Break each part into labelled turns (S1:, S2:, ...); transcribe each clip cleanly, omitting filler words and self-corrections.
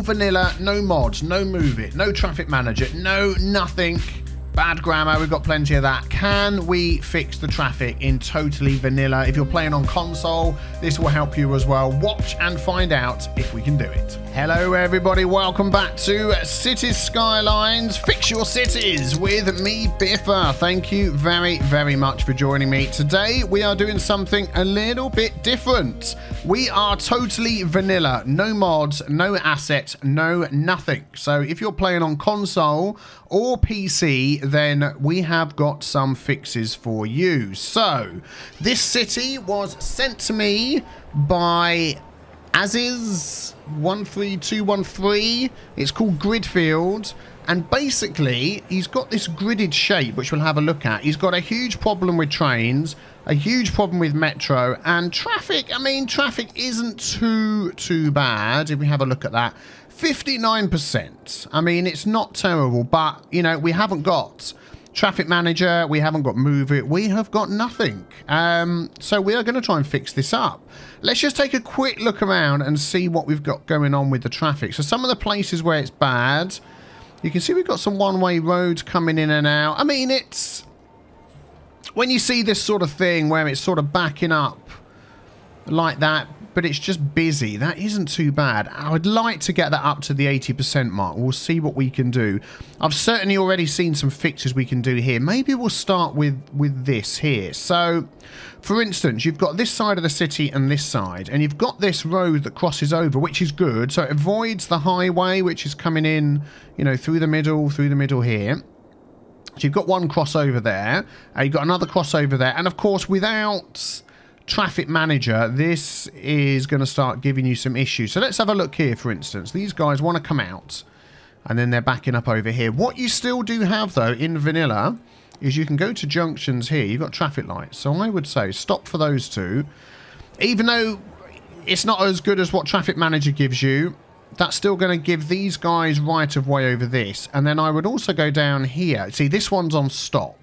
S1: all vanilla, no mods, no move it, no traffic manager, no nothing. Bad grammar, we've got plenty of that. Can we fix the traffic in totally vanilla? If you're playing on console, this will help you as well. Watch and find out if we can do it. Hello everybody, welcome back to Cities Skylines. Fix your cities with me, Biffa. Thank you very, very much for joining me. Today we are doing something a little bit different. We are totally vanilla, no mods, no assets, no nothing. So if you're playing on console or PC, then we have got some fixes for you. So this city was sent to me by Aziz13213. It's called Gridfield, and basically he's got this gridded shape which we'll have a look at. He's got a huge problem with trains, a huge problem with metro, and traffic. I mean, traffic isn't too bad if we have a look at that. 59%. I mean, it's not terrible, but you know, we haven't got traffic manager, we haven't got move it, we have got nothing. So we are going to try and fix this up. Let's just take a quick look around and see what we've got going on with the traffic. So some of the places where it's bad, you can see we've got some one-way roads coming in and out. I mean, it's when you see this sort of thing where it's sort of backing up like that, but it's just busy, that isn't too bad. I would like to get that up to the 80% mark. We'll see what we can do. I've certainly already seen some fixes we can do here. Maybe we'll start with this here. So, for instance, you've got this side of the city and this side, and you've got this road that crosses over, which is good. So it avoids the highway, which is coming in, you know, through the middle here. So you've got one crossover there. You've got another crossover there. And, of course, without traffic manager, this is going to start giving you some issues. So let's have a look here. For instance, these guys want to come out and then they're backing up over here. What you still do have though in vanilla is you can go to junctions here. You've got traffic lights, so I would say stop for those two. Even though it's not as good as what traffic manager gives you, that's still going to give these guys right of way over this. And then I would also go down here. See, this one's on stop.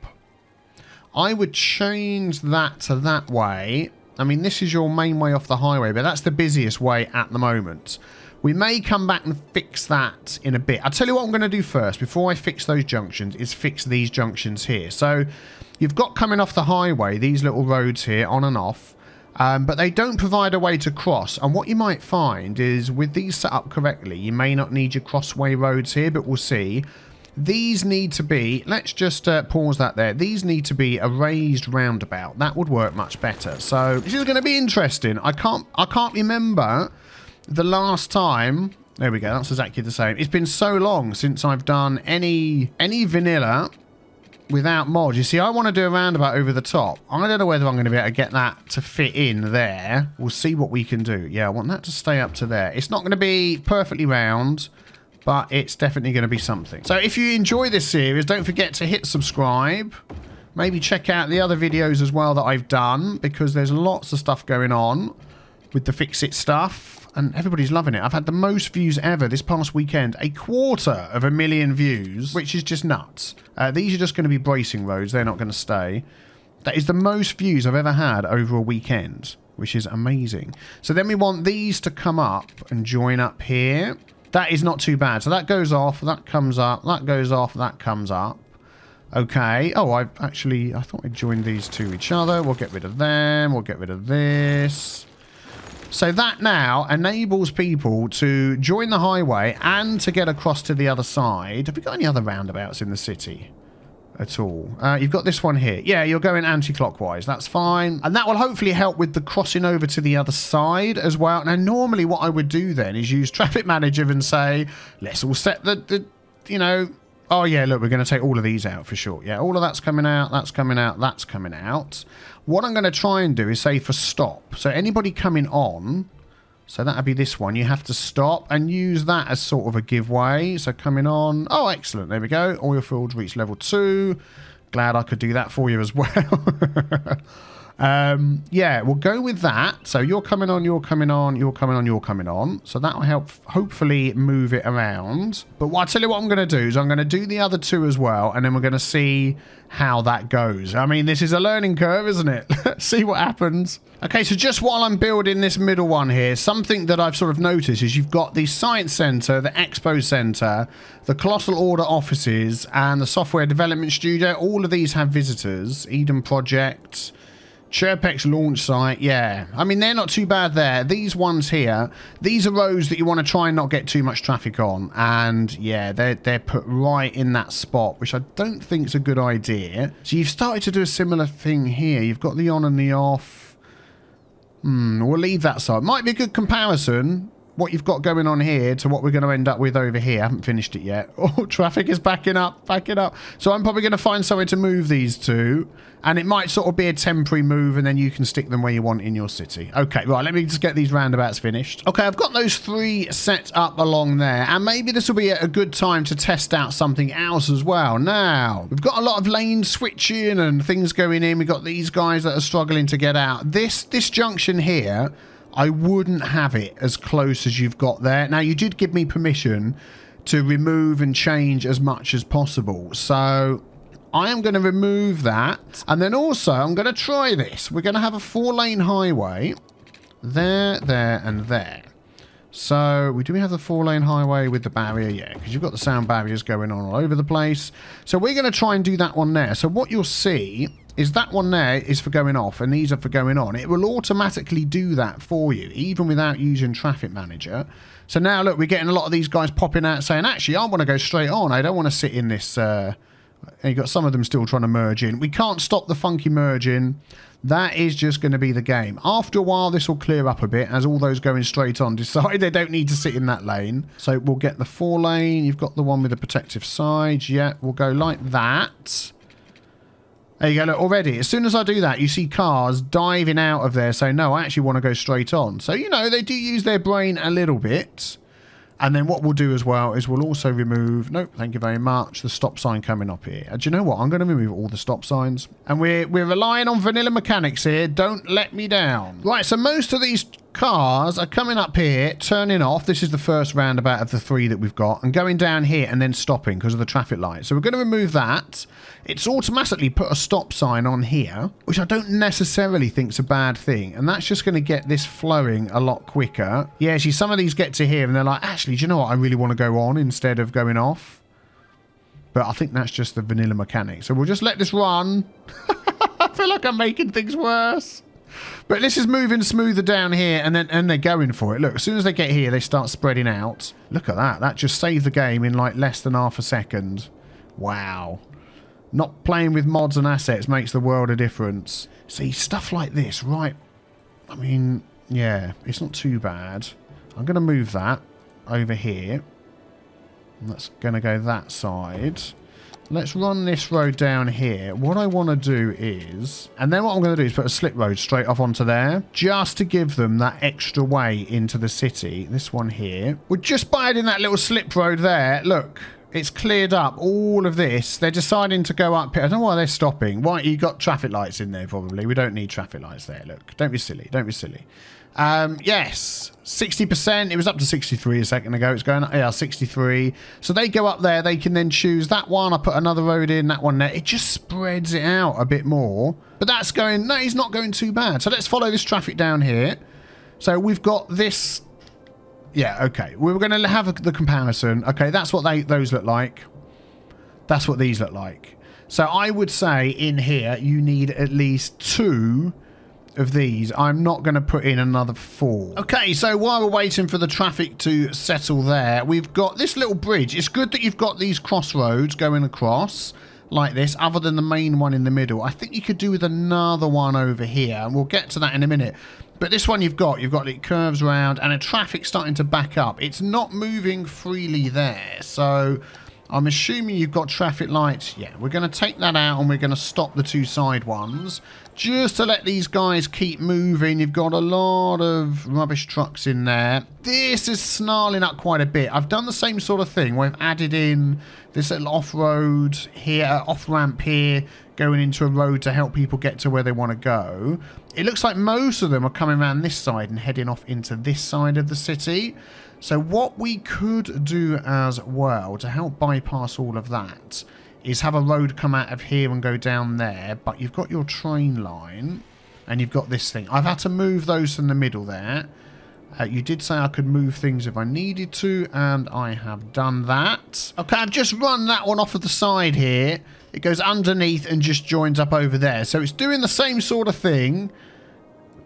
S1: I would change that to that way. I mean, this is your main way off the highway, but that's the busiest way at the moment. We may come back and fix that in a bit. I'll tell you what I'm going to do first, before I fix those junctions, is fix these junctions here. So you've got coming off the highway, these little roads here, on and off, but they don't provide a way to cross. And what you might find is, with these set up correctly, you may not need your crossway roads here, but we'll see. These need to be, let's just pause that there. These need to be a raised roundabout. That would work much better. So this is going to be interesting. I can't remember the last time. There we go. That's exactly the same. It's been so long since I've done any vanilla without mods. You see, I want to do a roundabout over the top. I don't know whether I'm going to be able to get that to fit in there. We'll see what we can do. Yeah, I want that to stay up to there. It's not going to be perfectly round, but it's definitely going to be something. So if you enjoy this series, don't forget to hit subscribe. Maybe check out the other videos as well that I've done, because there's lots of stuff going on with the fix-it stuff, and everybody's loving it. I've had the most views ever this past weekend, 250,000 views, which is just nuts. These are just going to be bracing roads. They're not going to stay. That is the most views I've ever had over a weekend, which is amazing. So then we want these to come up and join up here. That is not too bad. So that goes off, that comes up, that goes off, that comes up. Okay. Oh, I thought I'd joined these to each other. We'll get rid of them. We'll get rid of this. So that now enables people to join the highway and to get across to the other side. Have we got any other roundabouts in the city at all? You've got this one here. Yeah, you're going anti-clockwise. That's fine. And that will hopefully help with the crossing over to the other side as well. Now, normally what I would do then is use Traffic Manager and say, let's all set the you know, oh yeah, look, we're going to take all of these out for sure. Yeah, all of that's coming out, that's coming out, that's coming out. What I'm going to try and do is say for stop. So anybody coming on, so that would be this one, you have to stop and use that as sort of a giveaway. So coming on, oh excellent, there we go. Oil fields reach level 2. Glad I could do that for you as well. Yeah, we'll go with that. So you're coming on, you're coming on, you're coming on, you're coming on. So that will help hopefully move it around. But I'll tell you what I'm going to do is I'm going to do the other two as well. And then we're going to see how that goes. I mean, this is a learning curve, isn't it? See what happens. Okay, so just while I'm building this middle one here, something that I've sort of noticed is you've got the Science Centre, the Expo Centre, the Colossal Order offices, and the Software Development Studio. All of these have visitors. Eden Project, Chirpex launch site, yeah. I mean, they're not too bad there. These ones here, these are roads that you want to try and not get too much traffic on. And yeah, they're put right in that spot, which I don't think is a good idea. So you've started to do a similar thing here. You've got the on and the off. We'll leave that side. Might be a good comparison, what you've got going on here to what we're going to end up with over here. I haven't finished it yet. Oh, traffic is backing up, backing up. So I'm probably going to find somewhere to move these two. And it might sort of be a temporary move, and then you can stick them where you want in your city. Okay, right, let me just get these roundabouts finished. Okay, I've got those three set up along there, and maybe this will be a good time to test out something else as well. Now, we've got a lot of lane switching and things going in. We've got these guys that are struggling to get out. This junction here, I wouldn't have it as close as you've got there. Now, you did give me permission to remove and change as much as possible, so I am going to remove that. And then also, I'm going to try this. We're going to have a 4-lane highway. There, there, and there. So, do we have the 4-lane highway with the barrier? Yeah, because you've got the sound barriers going on all over the place. So, we're going to try and do that one there. So, what you'll see is that one there is for going off, and these are for going on. It will automatically do that for you, even without using Traffic Manager. So, now, look, we're getting a lot of these guys popping out saying, actually, I want to go straight on. I don't want to sit in this and you've got some of them still trying to merge in. We can't stop the funky merging. That is just going to be the game. After a while, this will clear up a bit as all those going straight on decide they don't need to sit in that lane. So we'll get the 4-lane. You've got the one with the protective sides. Yeah, we'll go like that. There you go. Look, already, as soon as I do that, you see cars diving out of there saying, no, I actually want to go straight on. So, you know, they do use their brain a little bit. And then what we'll do as well is we'll also remove, nope, thank you very much, the stop sign coming up here. Do you know what? I'm going to remove all the stop signs. And we're relying on vanilla mechanics here. Don't let me down. Right, so most of these cars are coming up here, turning off. This is the first roundabout of the 3 that we've got. And going down here and then stopping because of the traffic light. So we're going to remove that. It's automatically put a stop sign on here, which I don't necessarily think is a bad thing. And that's just going to get this flowing a lot quicker. Yeah, see, some of these get to here and they're like, actually, do you know what? I really want to go on instead of going off. But I think that's just the vanilla mechanic. So we'll just let this run. I feel like I'm making things worse. But this is moving smoother down here, and they're going for it. Look, as soon as they get here, they start spreading out. Look at that. That just saved the game in like less than half a second. Wow. Not playing with mods and assets makes the world a difference. See, stuff like this, right? I mean, yeah, it's not too bad. I'm going to move that over here. And that's going to go that side. Let's run this road down here. What I want to do is... And then what I'm going to do is put a slip road straight off onto there. Just to give them that extra way into the city. This one here. We're just by adding that little slip road there. Look, it's cleared up all of this. They're deciding to go up here. I don't know why they're stopping. Why? You got traffic lights in there probably. We don't need traffic lights there. Look, don't be silly. Don't be silly. Yes, 60%. It was up to 63 a second ago. It's going up, yeah, 63. So they go up there. They can then choose that one. I put another road in, that one there. It just spreads it out a bit more. But that's going, no, he's not going too bad. So let's follow this traffic down here. So we've got this. Yeah, okay. We're going to have the comparison. Okay, that's what those look like. That's what these look like. So I would say in here, you need at least 2 of these. I'm not going to put in another 4. Okay, so while we're waiting for the traffic to settle there, we've got this little bridge. It's good that you've got these crossroads going across like this, other than the main one in the middle. I think you could do with another one over here, and we'll get to that in a minute. But this one you've got it curves round, and the traffic's starting to back up. It's not moving freely there, so I'm assuming you've got traffic lights. Yeah, we're going to take that out and we're going to stop the two side ones just to let these guys keep moving. You've got a lot of rubbish trucks in there. This is snarling up quite a bit. I've done the same sort of thing. We've added in this little off-road here, off-ramp here, going into a road to help people get to where they want to go. It looks like most of them are coming around this side and heading off into this side of the city. So what we could do as well to help bypass all of that is have a road come out of here and go down there. But you've got your train line and you've got this thing. I've had to move those from the middle there. You did say I could move things if I needed to, and I have done that. Okay, I've just run that one off of the side here. It goes underneath and just joins up over there. So it's doing the same sort of thing.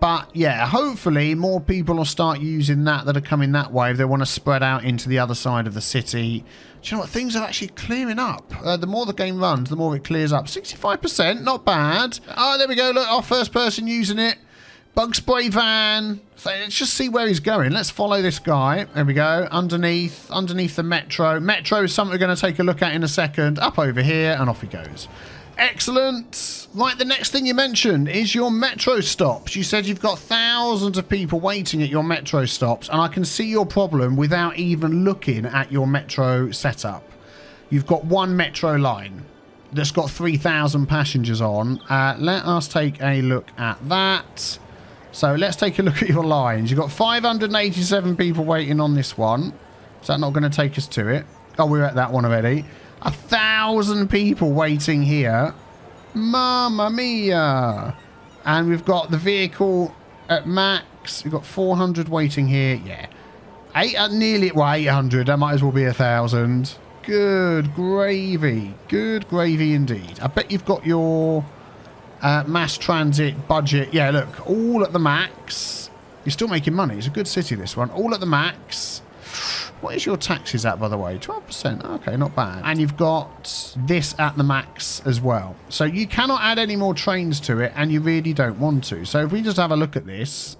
S1: But yeah, hopefully more people will start using that are coming that way if they want to spread out into the other side of the city. Do you know what? Things are actually clearing up. The more the game runs, the more it clears up. 65%, not bad. Oh, there we go. Look, our first person using it. Bug spray van. So let's just see where he's going. Let's follow this guy. There we go. Underneath the metro. Metro is something we're going to take a look at in a second. Up over here and off he goes. Excellent. Right, the next thing you mentioned is your metro stops. You said you've got thousands of people waiting at your metro stops, and I can see your problem without even looking at your metro setup. You've got one metro line that's got 3,000 passengers on. Let us take a look at that. So let's take a look at your lines. You've got 587 people waiting on this one. Is that not going to take us to it? Oh, we're at that one already. 1,000 people waiting here. Mamma mia. And we've got the vehicle at max. We've got 400 waiting here. Yeah. Nearly, well, 800. That might as well be 1,000. Good gravy. Good gravy indeed. I bet you've got your mass transit budget. Yeah, look. All at the max. You're still making money. It's a good city, this one. All at the max. What is your taxes at, by the way? 12%. Okay, not bad. And you've got this at the max as well. So you cannot add any more trains to it, and you really don't want to. So if we just have a look at this,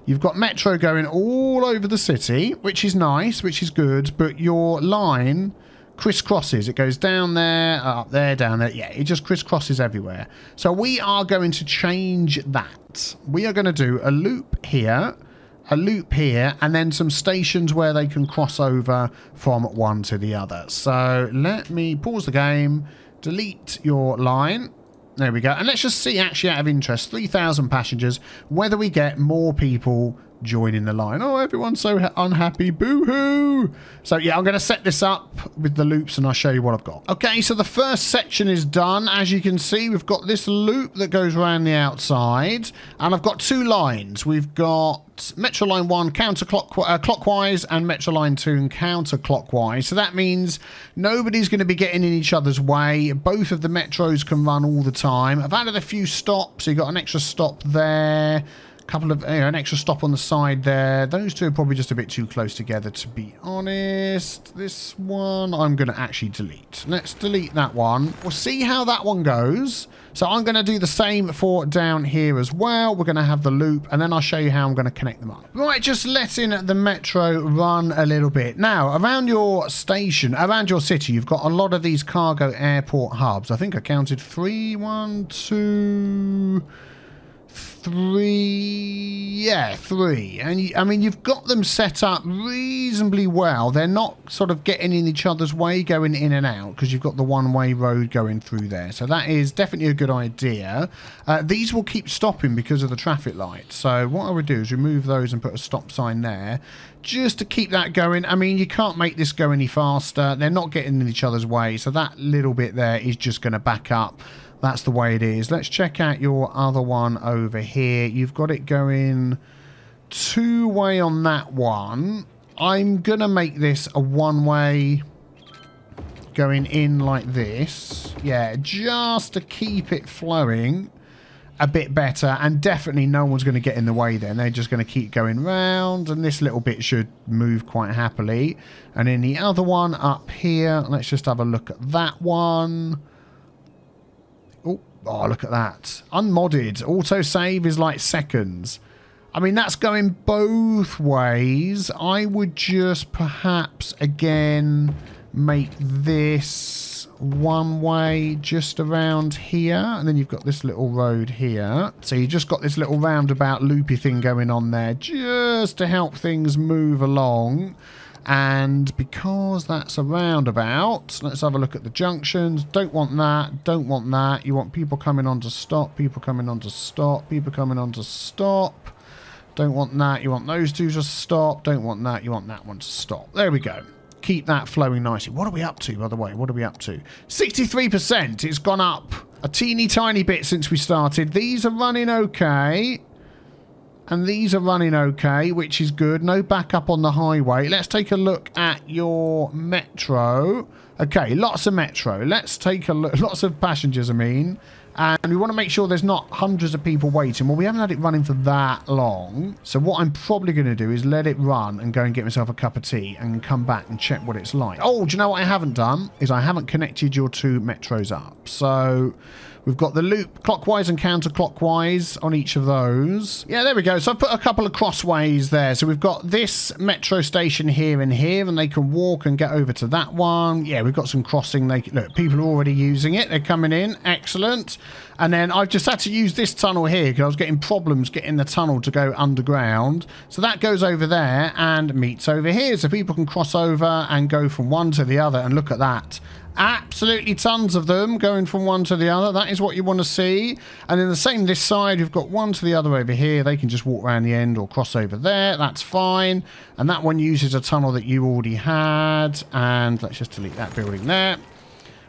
S1: you've got metro going all over the city, which is nice, which is good, but your line crisscrosses. It goes down there, up there, down there. Yeah, it just crisscrosses everywhere. So we are going to change that. We are going to do a loop here, a loop here, and then some stations where they can cross over from one to the other. So let me pause the game, delete your line. There we go. And let's just see, actually, out of interest, 3,000 passengers, whether we get more people joining the line. Oh, everyone's so unhappy. Boo-hoo. So, yeah, I'm going to set this up with the loops and I'll show you what I've got. Okay, so the first section is done. As you can see, we've got this loop that goes around the outside. And I've got two lines. We've got Metro Line 1 clockwise and Metro Line 2 counterclockwise. So that means nobody's going to be getting in each other's way. Both of the metros can run all the time. I've added a few stops. So you've got an extra stop there. Couple of an extra stop on the side there. Those two are probably just a bit too close together, to be honest. This one I'm going to actually delete. Let's delete that one. We'll see how that one goes. So I'm going to do the same for down here as well. We're going to have the loop, and then I'll show you how I'm going to connect them up. Right, just letting the metro run a little bit. Now, around your station, around your city, you've got a lot of these cargo airport hubs. I think I counted 3, 1, 2... 3, yeah, 3. And I mean, you've got them set up reasonably well. They're not sort of getting in each other's way, going in and out, because you've got the one-way road going through there. So that is definitely a good idea. These will keep stopping because of the traffic lights. So what I would do is remove those and put a stop sign there just to keep that going. I mean, you can't make this go any faster. They're not getting in each other's way. So that little bit there is just going to back up. That's the way it is. Let's check out your other one over here. You've got it going two-way on that one. I'm going to make this a one-way going in like this. Yeah, just to keep it flowing a bit better. And definitely no one's going to get in the way then. They're just going to keep going round. And this little bit should move quite happily. And in the other one up here, let's just have a look at that one. Oh, look at that. Unmodded. Autosave is like seconds. I mean, that's going both ways. I would just perhaps, again, make this one way just around here, and then you've got this little road here. So you just got this little roundabout loopy thing going on there just to help things move along. And because that's a roundabout, let's have a look at the junctions. Don't want that, don't want that. You want people coming on to stop, people coming on to stop, people coming on to stop. Don't want that, you want those two to stop. Don't want that, you want that one to stop. There we go. Keep that flowing nicely. What are we up to, by the way? What are we up to? 63%. It's gone up a teeny tiny bit since we started. These are running okay. And these are running okay, which is good. No backup on the highway. Let's take a look at your metro. Okay, lots of metro. Let's take a look. Lots of passengers, I mean. And we want to make sure there's not hundreds of people waiting. Well, we haven't had it running for that long. So what I'm probably going to do is let it run and go and get myself a cup of tea and come back and check what it's like. Oh, do you know what I haven't done? Is I haven't connected your two metros up. So we've got the loop clockwise and counterclockwise on each of those. Yeah, there we go. So I've put a couple of crossways there. So we've got this metro station here and here, and they can walk and get over to that one. Yeah, we've got some crossing. Look, people are already using it. They're coming in. Excellent. And then I've just had to use this tunnel here because I was getting problems getting the tunnel to go underground. So that goes over there and meets over here. So people can cross over and go from one to the other. And look at that. Absolutely tons of them going from one to the other. That is what you want to see. And then the same this side. We've got one to the other over here. They can just walk around the end or cross over there. That's fine. And that one uses a tunnel that you already had. And let's just delete that building there.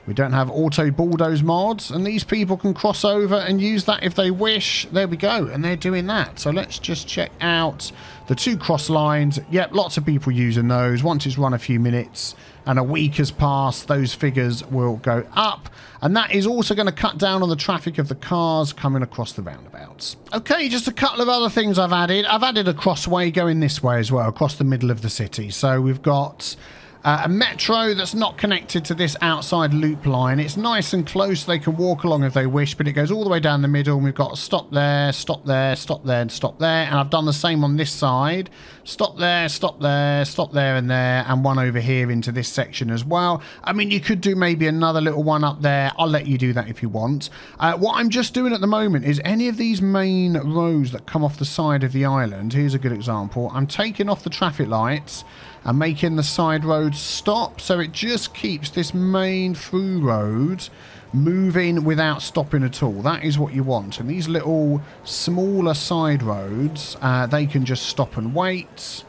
S1: We don't have auto bulldoze mods, and these people can cross over and use that if they wish. There we go, and they're doing that. So let's just check out the two cross lines. Yep, lots of people using those. Once it's run a few minutes and a week has passed, those figures will go up. And that is also going to cut down on the traffic of the cars coming across the roundabouts. Okay, just a couple of other things I've added. I've added a crossway going this way as well, across the middle of the city. So we've got a metro that's not connected to this outside loop line. It's nice and close. They can walk along if they wish, but it goes all the way down the middle. And we've got a stop there, stop there, stop there, and stop there. And I've done the same on this side. Stop there, stop there, stop there and there. And one over here into this section as well. I mean, you could do maybe another little one up there. I'll let you do that if you want. What I'm just doing at the moment is any of these main roads that come off the side of the island. Here's a good example. I'm taking off the traffic lights and making the side roads stop, so it just keeps this main through road moving without stopping at all. That is what you want. And these little smaller side roads, they can just stop and wait.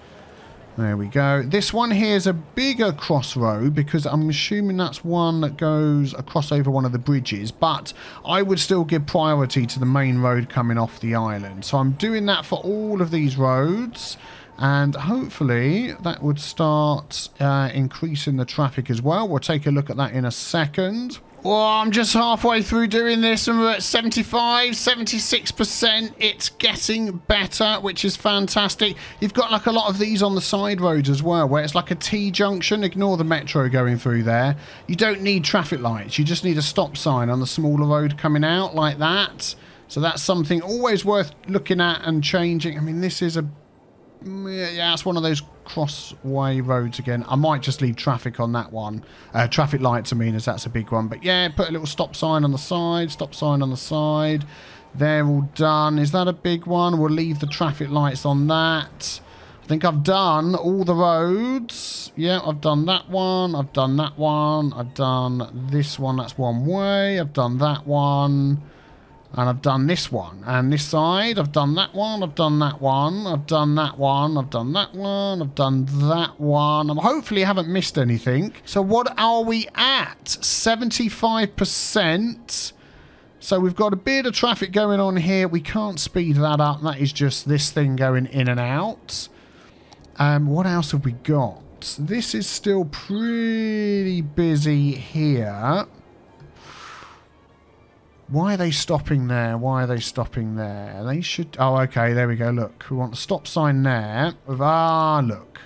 S1: There we go. This one here is a bigger crossroad because I'm assuming that's one that goes across over one of the bridges, but I would still give priority to the main road coming off the island. So I'm doing that for all of these roads. And hopefully that would start increasing the traffic as well. We'll take a look at that in a second. Oh, I'm just halfway through doing this and we're at 75, 76%. It's getting better, which is fantastic. You've got like a lot of these on the side roads as well, where it's like a T-junction. Ignore the metro going through there. You don't need traffic lights. You just need a stop sign on the smaller road coming out like that. So that's something always worth looking at and changing. I mean, this is a... yeah, it's one of those crossway roads again. I might just leave traffic on that one. Traffic lights, I mean, as that's a big one. But yeah, put a little stop sign on the side. Stop sign on the side. They're all done. Is that a big one? We'll leave the traffic lights on that. I think I've done all the roads. Yeah, I've done that one. I've done that one. I've done this one. That's one way. I've done that one. And I've done this one. And this side, I've done that one. I've done that one. I've done that one. I've done that one. I've done that one. I hopefully haven't missed anything. So what are we at? 75%. So we've got a bit of traffic going on here. We can't speed that up. That is just this thing going in and out. What else have we got? This is still pretty busy here. Why are they stopping there? Why are they stopping there? They should... oh, okay, there we go. Look, we want the stop sign there. Look.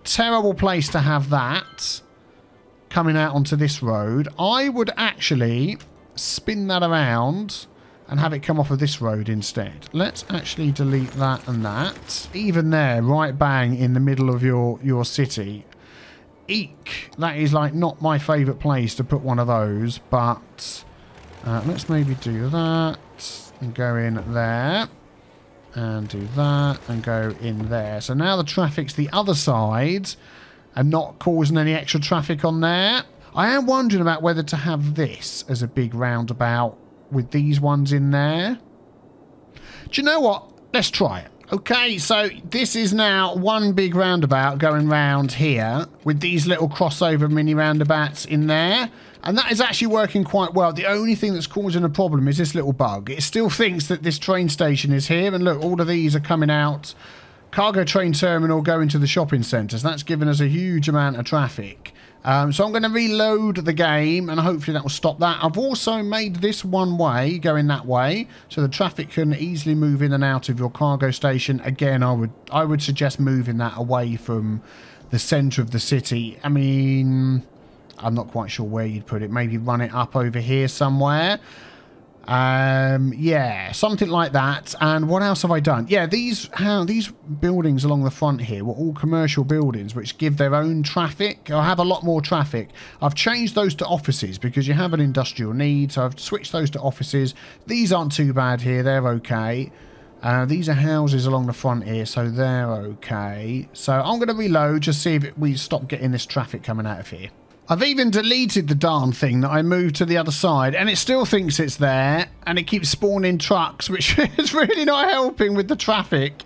S1: Terrible place to have that coming out onto this road. I would actually spin that around and have it come off of this road instead. Let's actually delete that and that. Even there, right bang in the middle of your city. Eek. That is like not my favourite place to put one of those, but let's maybe do that and go in there and do that and go in there. So now the traffic's the other side and not causing any extra traffic on there. I am wondering about whether to have this as a big roundabout with these ones in there. Do you know what? Let's try it. Okay, so this is now one big roundabout going round here with these little crossover mini roundabouts in there. And that is actually working quite well. The only thing that's causing a problem is this little bug. It still thinks that this train station is here. And look, all of these are coming out. Cargo train terminal going to the shopping centres. That's given us a huge amount of traffic. So I'm going to reload the game and hopefully that will stop that. I've also made this one way going that way so the traffic can easily move in and out of your cargo station. Again, I would suggest moving that away from the centre of the city. I mean, I'm not quite sure where you'd put it. Maybe run it up over here somewhere. Yeah, something like that. And what else have I done? Yeah, these buildings along the front here were all commercial buildings which give their own traffic or have a lot more traffic. I've changed those to offices because you have an industrial need, so I've switched those to offices. These aren't too bad here, they're okay. These are houses along the front here, so they're okay. So I'm going to reload, just see if we stop getting this traffic coming out of here. I've even deleted the darn thing that I moved to the other side, and it still thinks it's there, and it keeps spawning trucks, which is really not helping with the traffic.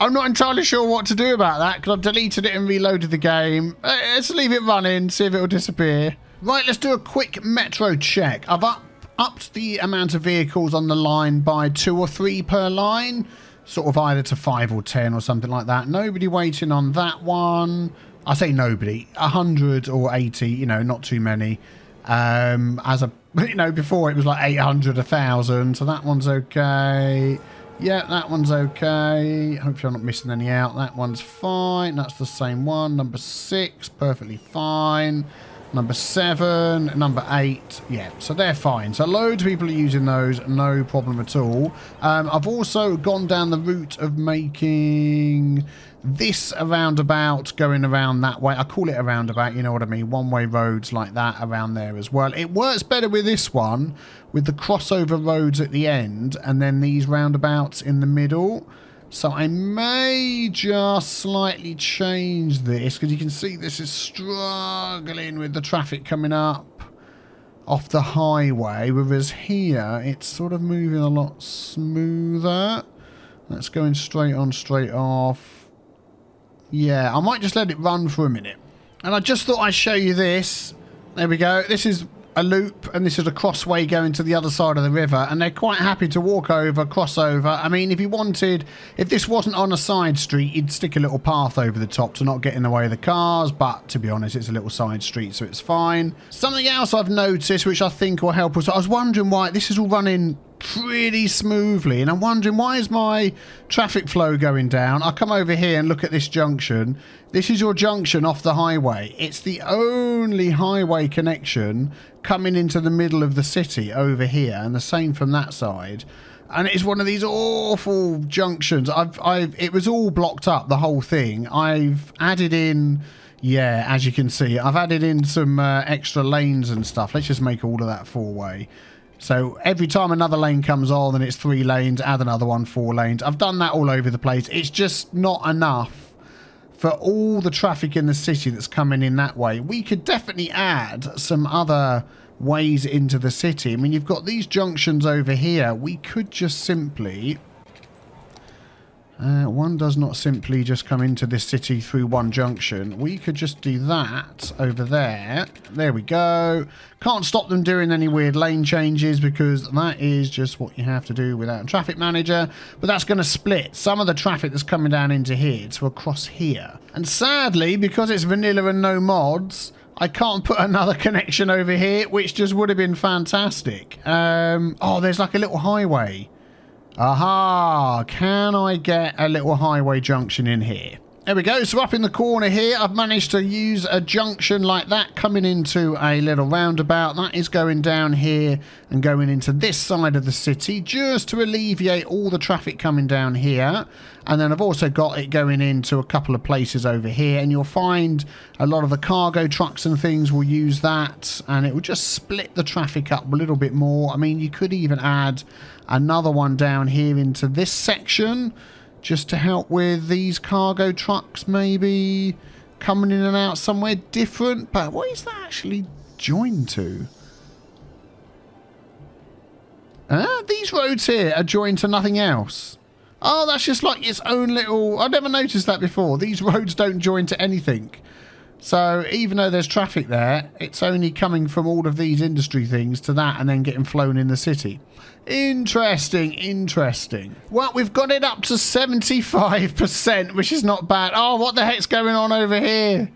S1: I'm not entirely sure what to do about that, because I've deleted it and reloaded the game. Let's leave it running, see if it will disappear. Right, let's do a quick metro check. I've upped the amount of vehicles on the line by 2 or 3 per line, sort of either to 5 or 10 or something like that. Nobody waiting on that one. I say nobody, 100 or 80, you know, not too many. Before it was like 800, 1,000, so that one's okay. Yeah, that one's okay. Hopefully I'm not missing any out. That one's fine. That's the same one. Number 6, perfectly fine. Number 7, number 8. Yeah, so they're fine. So loads of people are using those, no problem at all. I've also gone down the route of making this a roundabout going around that way. I call it a roundabout, you know what I mean, one-way roads like that around there as well. It works better with this one with the crossover roads at the end and then these roundabouts in the middle. So I may just slightly change this because you can see this is struggling with the traffic coming up off the highway, whereas here it's sort of moving a lot smoother. That's going straight on, straight off. Yeah, I might just let it run for a minute. And I just thought I'd show you this. There we go. This is a loop and this is a crossway going to the other side of the river, and they're quite happy to walk over, cross over. I mean, if this wasn't on a side street, you'd stick a little path over the top to not get in the way of the cars, but to be honest, it's a little side street, so it's fine. Something else I've noticed which I think will help us, I was wondering why this is all running pretty smoothly, and I'm wondering why is my traffic flow going down. I come over here and look at this junction. This is your junction off the highway. It's the only highway connection coming into the middle of the city over here, and the same from that side. And it's one of these awful junctions. It was all blocked up, the whole thing. I've added in, yeah, as you can see, I've added in some extra lanes and stuff. Let's just make all of that 4-way. So every time another lane comes on, then it's 3 lanes, add another one, 4 lanes. I've done that all over the place. It's just not enough for all the traffic in the city that's coming in that way. We could definitely add some other ways into the city. I mean, you've got these junctions over here. We could just simply... one does not simply just come into this city through one junction. We could just do that over there. There we go. Can't stop them doing any weird lane changes because that is just what you have to do without a traffic manager. But that's going to split some of the traffic that's coming down into here to across here. And sadly, because it's vanilla and no mods, I can't put another connection over here, which just would have been fantastic. Oh, there's like a little highway. Aha! Can I get a little highway junction in here? There we go. So up in the corner here, I've managed to use a junction like that coming into a little roundabout. That is going down here and going into this side of the city just to alleviate all the traffic coming down here. And then I've also got it going into a couple of places over here, and you'll find a lot of the cargo trucks and things will use that, and it will just split the traffic up a little bit more. I mean, you could even add another one down here into this section, just to help with these cargo trucks maybe coming in and out somewhere different. But what is that actually joined to? These roads here are joined to nothing else. Oh, that's just like its own little... I've never noticed that before. These roads don't join to anything. So even though there's traffic there, it's only coming from all of these industry things to that and then getting flown in the city. Interesting, interesting. Well, we've got it up to 75%, which is not bad. Oh, what the heck's going on over here?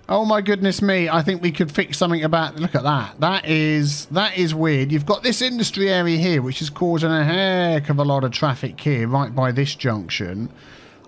S1: Oh my goodness me. I think we could fix something about... Look at that. That is weird. You've got this industry area here, which is causing a heck of a lot of traffic here, right by this junction.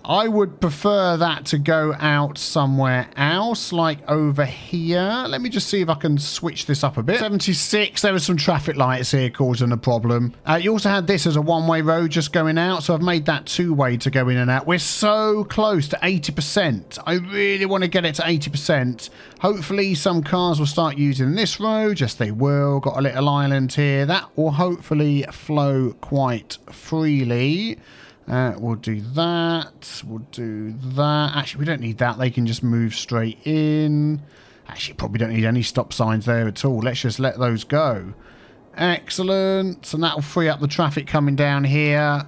S1: I would prefer that to go out somewhere else, like over here. Let me just see if I can switch this up a bit. 76, there was some traffic lights here causing a problem. You also had this as a one-way road just going out, so I've made that two-way to go in and out. We're so close to 80%. I really want to get it to 80%. Hopefully some cars will start using this road. Yes, they will. Got a little island here. That will hopefully flow quite freely. We'll do that. We'll do that. Actually, we don't need that. They can just move straight in. Actually, probably don't need any stop signs there at all. Let's just let those go. Excellent. And that'll free up the traffic coming down here.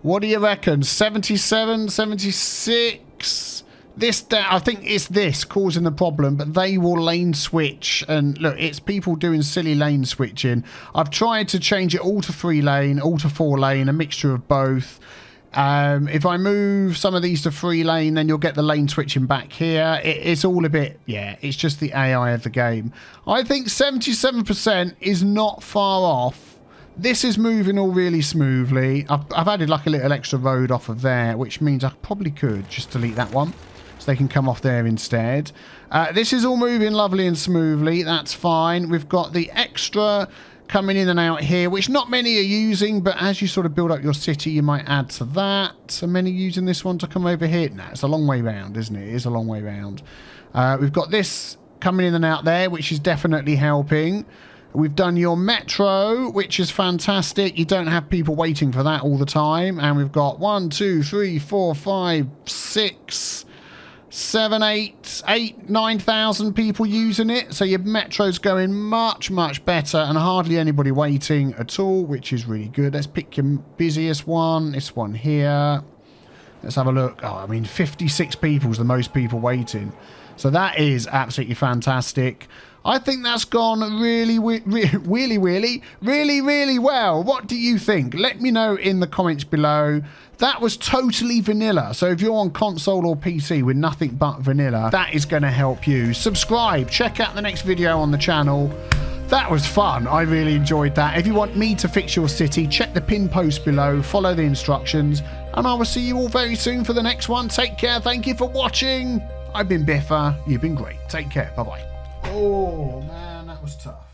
S1: What do you reckon? 77, 76? I think it's this causing the problem, but they will lane switch. And look, it's people doing silly lane switching. I've tried to change it all to 3-lane, all to 4-lane, a mixture of both. If I move some of these to 3-lane, then you'll get the lane switching back here. It's all a bit, yeah, it's just the AI of the game. I think 77% is not far off. This is moving all really smoothly. I've added like a little extra road off of there, which means I probably could just delete that one, so they can come off there instead. This is all moving lovely and smoothly. That's fine. We've got the extra coming in and out here, which not many are using, but as you sort of build up your city, you might add to that. So many using this one to come over here. No, it's a long way round, isn't it? It is a long way round. We've got this coming in and out there, which is definitely helping. We've done your metro, which is fantastic. You don't have people waiting for that all the time. And we've got 1, 2, 3, 4, 5, 6... 7, 8, 9,000 people using it. So your metro's going much, much better and hardly anybody waiting at all, which is really good. Let's pick your busiest one. This one here. Let's have a look. Oh, I mean, 56 people is the most people waiting. So that is absolutely fantastic. I think that's gone really well. What do you think? Let me know in the comments below. That was totally vanilla. So if you're on console or PC with nothing but vanilla, that is going to help you. Subscribe. Check out the next video on the channel. That was fun. I really enjoyed that. If you want me to fix your city, check the pin post below. Follow the instructions. And I will see you all very soon for the next one. Take care. Thank you for watching. I've been Biffa. You've been great. Take care. Bye-bye. Oh, man, that was tough.